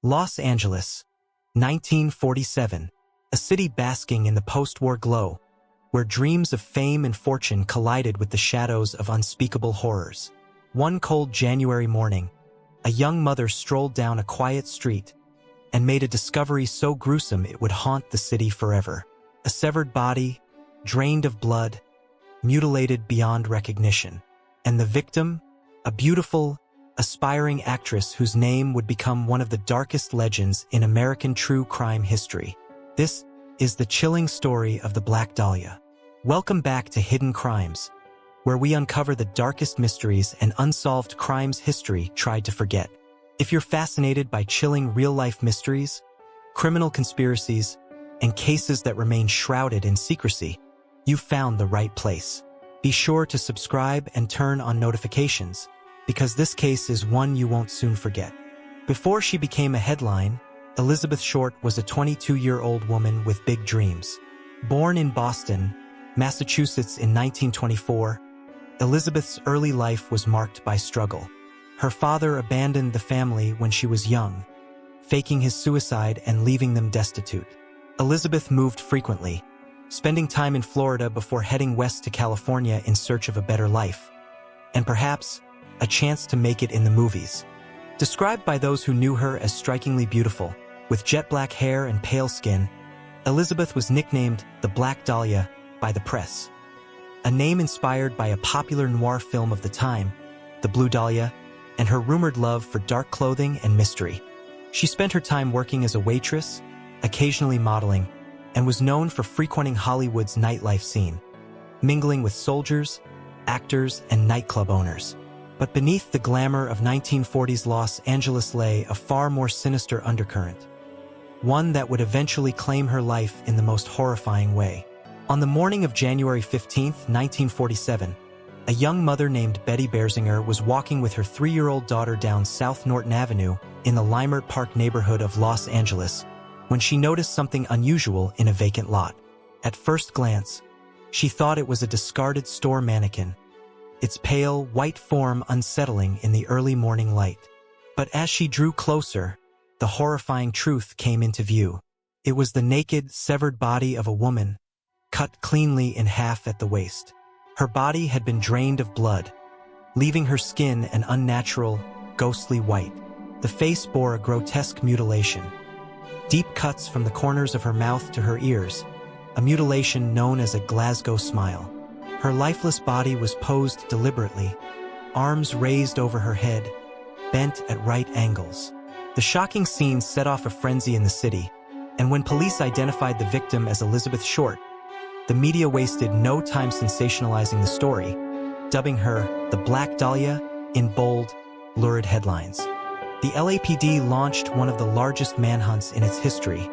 Los Angeles, 1947, a city basking in the post-war glow, where dreams of fame and fortune collided with the shadows of unspeakable horrors. One cold January morning, a young mother strolled down a quiet street and made a discovery so gruesome it would haunt the city forever. A severed body, drained of blood, mutilated beyond recognition. And the victim, a beautiful, aspiring actress whose name would become one of the darkest legends in American true crime history. This is the chilling story of the Black Dahlia. Welcome back to Hidden Crimes, where we uncover the darkest mysteries and unsolved crimes history tried to forget. If you're fascinated by chilling real-life mysteries, criminal conspiracies, and cases that remain shrouded in secrecy, you've found the right place. Be sure to subscribe and turn on notifications, because this case is one you won't soon forget. Before she became a headline, Elizabeth Short was a 22-year-old woman with big dreams. Born in Boston, Massachusetts in 1924, Elizabeth's early life was marked by struggle. Her father abandoned the family when she was young, faking his suicide and leaving them destitute. Elizabeth moved frequently, spending time in Florida before heading west to California in search of a better life, and perhaps a chance to make it in the movies. Described by those who knew her as strikingly beautiful, with jet black hair and pale skin, Elizabeth was nicknamed the Black Dahlia by the press, a name inspired by a popular noir film of the time, The Blue Dahlia, and her rumored love for dark clothing and mystery. She spent her time working as a waitress, occasionally modeling, and was known for frequenting Hollywood's nightlife scene, mingling with soldiers, actors, and nightclub owners. But beneath the glamour of 1940s Los Angeles lay a far more sinister undercurrent, one that would eventually claim her life in the most horrifying way. On the morning of January 15, 1947, a young mother named Betty Berzinger was walking with her 3-year-old daughter down South Norton Avenue in the Leimert Park neighborhood of Los Angeles when she noticed something unusual in a vacant lot. At first glance, she thought it was a discarded store mannequin, its pale, white form unsettling in the early morning light. But as she drew closer, the horrifying truth came into view. It was the naked, severed body of a woman, cut cleanly in half at the waist. Her body had been drained of blood, leaving her skin an unnatural, ghostly white. The face bore a grotesque mutilation. Deep cuts from the corners of her mouth to her ears, a mutilation known as a Glasgow smile. Her lifeless body was posed deliberately, arms raised over her head, bent at right angles. The shocking scene set off a frenzy in the city, and when police identified the victim as Elizabeth Short, the media wasted no time sensationalizing the story, dubbing her the Black Dahlia in bold, lurid headlines. The LAPD launched one of the largest manhunts in its history,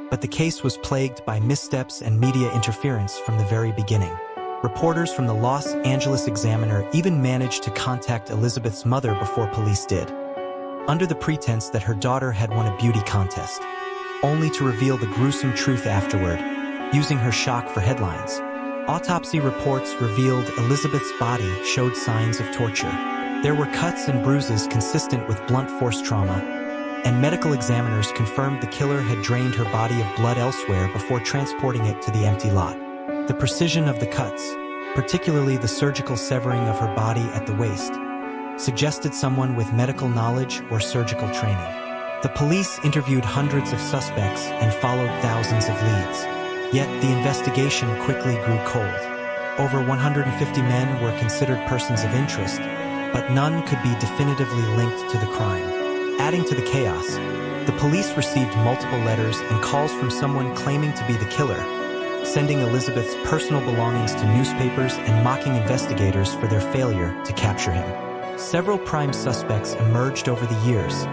but the case was plagued by missteps and media interference from the very beginning. Reporters from the Los Angeles Examiner even managed to contact Elizabeth's mother before police did, under the pretense that her daughter had won a beauty contest, only to reveal the gruesome truth afterward, using her shock for headlines. Autopsy reports revealed Elizabeth's body showed signs of torture. There were cuts and bruises consistent with blunt force trauma, and medical examiners confirmed the killer had drained her body of blood elsewhere before transporting it to the empty lot. The precision of the cuts, particularly the surgical severing of her body at the waist, suggested someone with medical knowledge or surgical training. The police interviewed hundreds of suspects and followed thousands of leads. Yet the investigation quickly grew cold. Over 150 men were considered persons of interest, but none could be definitively linked to the crime. Adding to the chaos, the police received multiple letters and calls from someone claiming to be the killer, sending Elizabeth's personal belongings to newspapers and mocking investigators for their failure to capture him. Several prime suspects emerged over the years,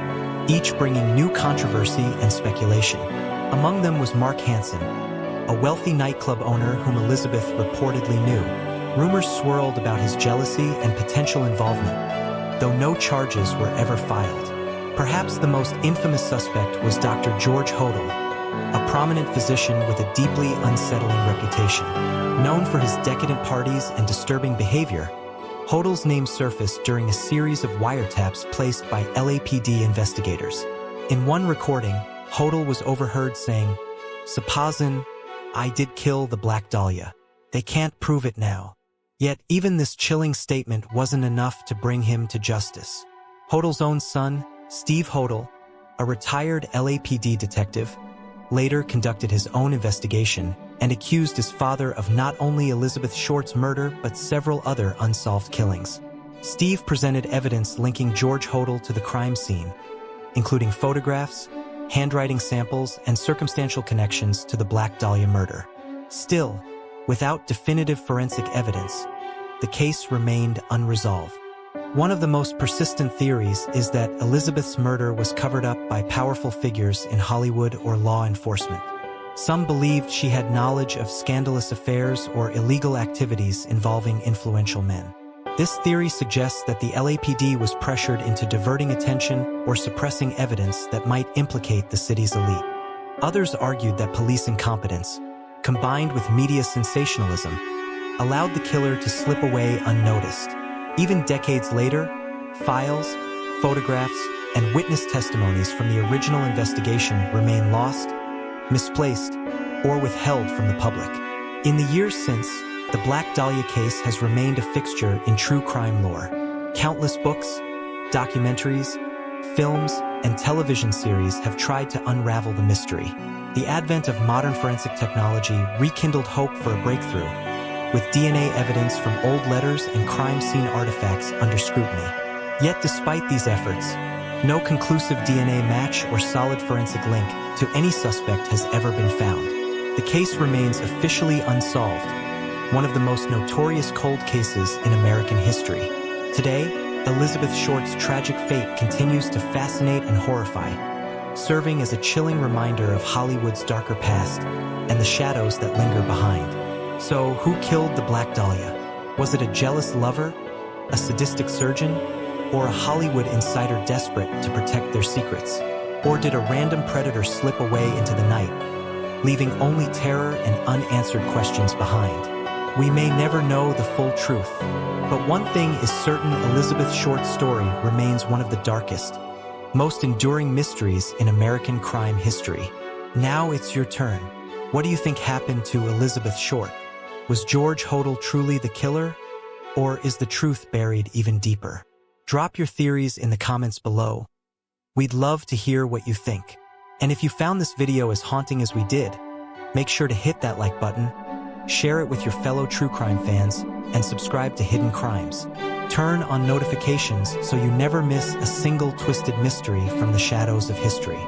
each bringing new controversy and speculation. Among them was Mark Hansen, a wealthy nightclub owner whom Elizabeth reportedly knew. Rumors swirled about his jealousy and potential involvement, though no charges were ever filed. Perhaps the most infamous suspect was Dr. George Hodel, a prominent physician with a deeply unsettling reputation. Known for his decadent parties and disturbing behavior, Hodel's name surfaced during a series of wiretaps placed by LAPD investigators. In one recording, Hodel was overheard saying, "Supposin, I did kill the Black Dahlia. They can't prove it now." Yet even this chilling statement wasn't enough to bring him to justice. Hodel's own son, Steve Hodel, a retired LAPD detective, later conducted his own investigation and accused his father of not only Elizabeth Short's murder but several other unsolved killings. Steve presented evidence linking George Hodel to the crime scene, including photographs, handwriting samples, and circumstantial connections to the Black Dahlia murder. Still, without definitive forensic evidence, the case remained unresolved. One of the most persistent theories is that Elizabeth's murder was covered up by powerful figures in Hollywood or law enforcement. Some believed she had knowledge of scandalous affairs or illegal activities involving influential men. This theory suggests that the LAPD was pressured into diverting attention or suppressing evidence that might implicate the city's elite. Others argued that police incompetence, combined with media sensationalism, allowed the killer to slip away unnoticed. Even decades later, files, photographs, and witness testimonies from the original investigation remain lost, misplaced, or withheld from the public. In the years since, the Black Dahlia case has remained a fixture in true crime lore. Countless books, documentaries, films, and television series have tried to unravel the mystery. The advent of modern forensic technology rekindled hope for a breakthrough, with DNA evidence from old letters and crime scene artifacts under scrutiny. Yet despite these efforts, no conclusive DNA match or solid forensic link to any suspect has ever been found. The case remains officially unsolved, one of the most notorious cold cases in American history. Today, Elizabeth Short's tragic fate continues to fascinate and horrify, serving as a chilling reminder of Hollywood's darker past and the shadows that linger behind. So, who killed the Black Dahlia? Was it a jealous lover, a sadistic surgeon, or a Hollywood insider desperate to protect their secrets? Or did a random predator slip away into the night, leaving only terror and unanswered questions behind? We may never know the full truth, but one thing is certain: Elizabeth Short's story remains one of the darkest, most enduring mysteries in American crime history. Now it's your turn. What do you think happened to Elizabeth Short? Was George Hodel truly the killer? Or is the truth buried even deeper? Drop your theories in the comments below. We'd love to hear what you think. And if you found this video as haunting as we did, make sure to hit that like button, share it with your fellow true crime fans, and subscribe to Hidden Crimes. Turn on notifications so you never miss a single twisted mystery from the shadows of history.